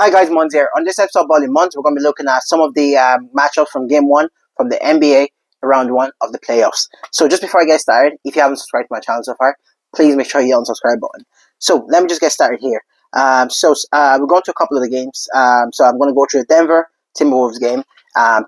Hi guys, Mons here. On this episode of Ball in Mons, we're going to be looking at some of the matchups from Game 1 from the NBA Round 1 of the playoffs. So just before I get started, if you haven't subscribed to my channel so far, please make sure you hit the subscribe button. So let me just get started here. We're going to a couple of the games. So I'm going to go through the Denver Timberwolves game,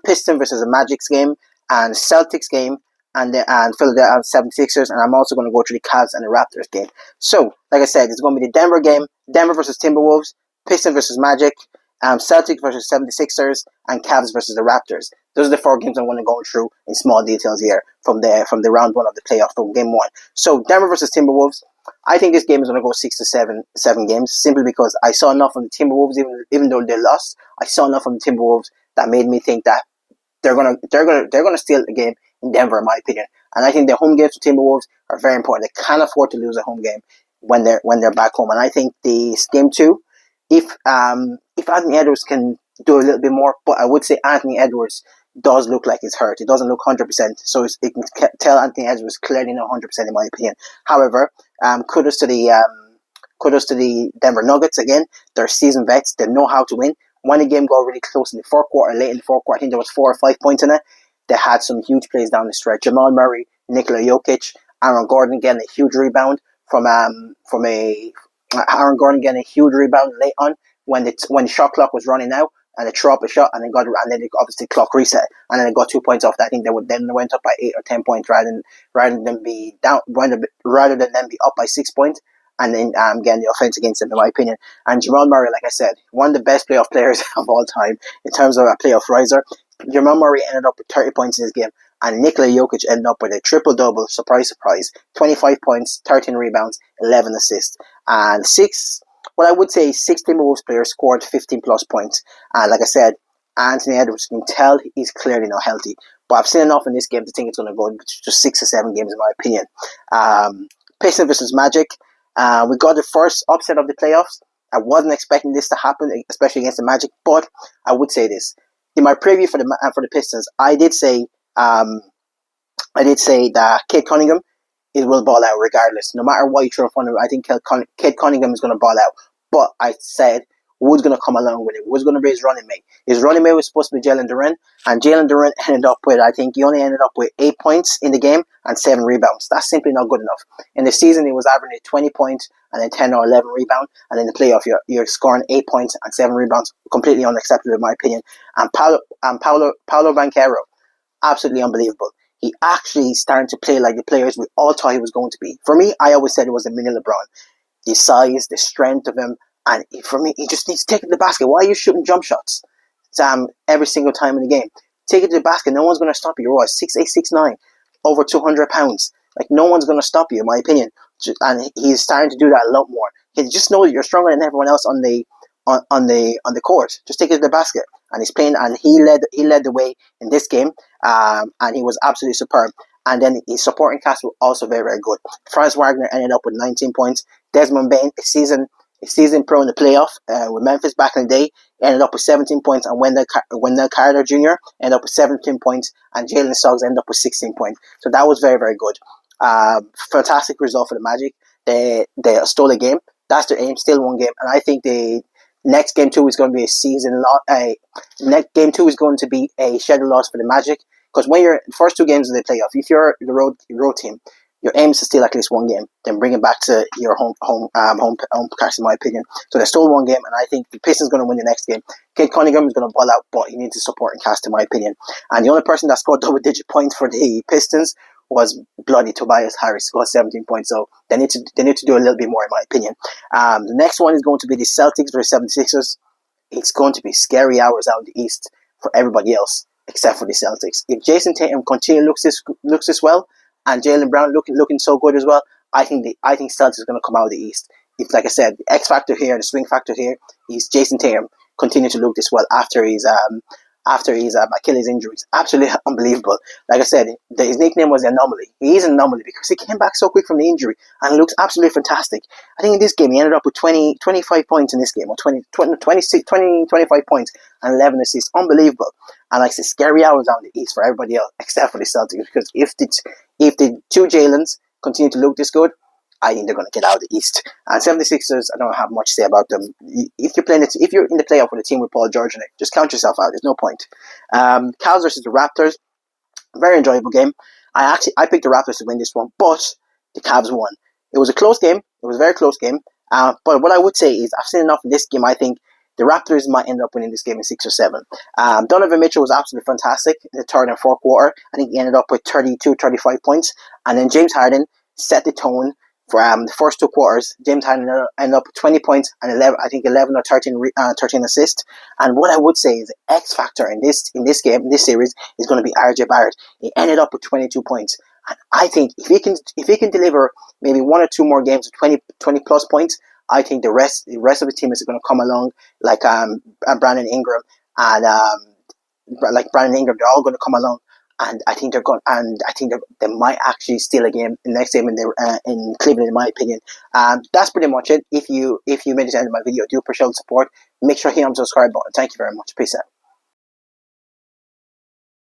Pistons versus the Magic's game, and Celtics game, and Philadelphia 76ers, and I'm also going to go through the Cavs and the Raptors game. So, like I said, it's going to be the Denver game, Denver versus Timberwolves, Pistons versus Magic, Celtics versus 76ers, and Cavs versus the Raptors. Those are the four games I'm going to go through in small details here from the round one of the playoff from game one. So Denver versus Timberwolves. I think this game is going to go 6 to 7 games, simply because I saw enough from the Timberwolves, even though they lost. I saw enough from the Timberwolves that made me think that they're gonna steal the game in Denver, in my opinion. And I think the home games for Timberwolves are very important. They can't afford to lose a home game when they're back home. And I think this game two, if Anthony Edwards can do a little bit more, but I would say Anthony Edwards does look like he's hurt. He doesn't look 100%, so it can tell Anthony Edwards clearly not 100% in my opinion. However, kudos to the Denver Nuggets again. They're seasoned vets. They know how to win. When the game got really close in the fourth quarter, late in the fourth quarter, I think there was 4 or 5 points in it. They had some huge plays down the stretch. Jamal Murray, Nikola Jokic, Aaron Gordon getting a huge rebound Aaron Gordon getting a huge rebound late on when the shot clock was running out, and they threw up a shot, and then obviously clock reset, and then they got 2 points off that. I think they went up by 8 or 10 points rather than them be up by 6 points, and then getting the offense against them, in my opinion. And Jamal Murray, like I said, one of the best playoff players of all time in terms of a playoff riser. Jamal Murray ended up with 30 points in this game, and Nikola Jokic ended up with a triple-double, surprise, 25 points, 13 rebounds, 11 assists, and 6 Timberwolves players scored 15 plus points. And like I said, Anthony Edwards, can tell he's clearly not healthy. But I've seen enough in this game to think it's going to go to 6 or 7 games, in my opinion. Pistons versus Magic. We got the first upset of the playoffs. I wasn't expecting this to happen, especially against the Magic. But I would say this: in my preview for the Pistons, I did say that Cade Cunningham, it will ball out regardless. No matter what you throw in front of him, I think Cade Cunningham is going to ball out. But I said Wood's going to come along with it. Wood's going to be his running mate. His running mate was supposed to be Jalen Duren, and Jalen Duren ended up with 8 points in the game and 7 rebounds. That's simply not good enough. In the season, he was averaging 20 points and then 10 or 11 rebounds, and in the playoff, you're scoring 8 points and 7 rebounds. Completely unacceptable, in my opinion. And Paolo Bachero, absolutely unbelievable. He actually starting to play like the players we all thought he was going to be. For me, I always said it was a mini LeBron. The size, the strength of him, and for me, he just needs to take it to the basket. Why are you shooting jump shots every single time in the game? Take it to the basket. No one's going to stop you. You're what, 6'8", 6'9", over 200 pounds. Like, no one's going to stop you, in my opinion. And he's starting to do that a lot more. He just knows you're stronger than everyone else on the court. Just take it to the basket. And he's playing, and he led the way in this game, and he was absolutely superb. And then his supporting cast was also very, very good. Franz Wagner ended up with 19 points. Desmond Bain, a season pro in the playoff with Memphis back in the day, ended up with 17 points, and Wendell Carter Jr. ended up with 17 points, and Jalen Suggs ended up with 16 points. So that was very, very good. Fantastic result for the Magic. They stole a game. That's their aim, still one game, and I think next game 2 is going to be game 2 is going to be a scheduled loss for the Magic, because when you're the first 2 games of the playoff, if you're the road team, your aim is to steal at least one game, then bring it back to your home cast, in my opinion. So they stole one game, and I think the Pistons going to win the next game. Cade Cunningham is going to ball out, but he needs a supporting cast, in my opinion. And the only person that scored double-digit points for the Pistons was bloody Tobias Harris, scored 17 points. So they need to do a little bit more, in my opinion. The next one is going to be the Celtics versus 76ers. It's going to be scary hours out in the East for everybody else except for the Celtics. If Jayson Tatum looks this well, and Jaylen Brown looking so good as well, I think Celtics is going to come out of the East. If, like I said, the X factor here, the swing factor here, is Jayson Tatum continue to look this well after his Achilles injuries. Absolutely unbelievable. Like I said, his nickname was the Anomaly. He is an anomaly because he came back so quick from the injury and looks absolutely fantastic. I think in this game he ended up with 25 points in this game, or 25 points and 11 assists. Unbelievable. And like I said, scary hours down the East for everybody else except for the Celtics, because if the 2 Jaylens continue to look this good, I think they're going to get out of the East. And 76ers, I don't have much to say about them. If you're in the playoff with a team with Paul George in it, just count yourself out. There's no point. Cavs versus the Raptors, very enjoyable game. I picked the Raptors to win this one, but the Cavs won. It was a close game. It was a very close game. But what I would say is I've seen enough in this game. I think the Raptors might end up winning this game in 6 or 7. Donovan Mitchell was absolutely fantastic in the third and fourth quarter. I think he ended up with 32, 35 points. And then James Harden set the tone for the first 2 quarters. James Harden ended up with 20 points and 11 or 13 assists. And what I would say is the X factor in this game, in this series, is going to be RJ Barrett. He ended up with 22 points. And I think if he can deliver maybe 1 or 2 more games of 20 plus points, I think the rest of the team is going to come along like Brandon Ingram and they're all going to come along, and I think they might actually steal a game the next game in Cleveland, in my opinion. That's pretty much it. If you made it to the end of my video, do appreciate the support. Make sure you hit on the subscribe button. Thank you very much. Peace out.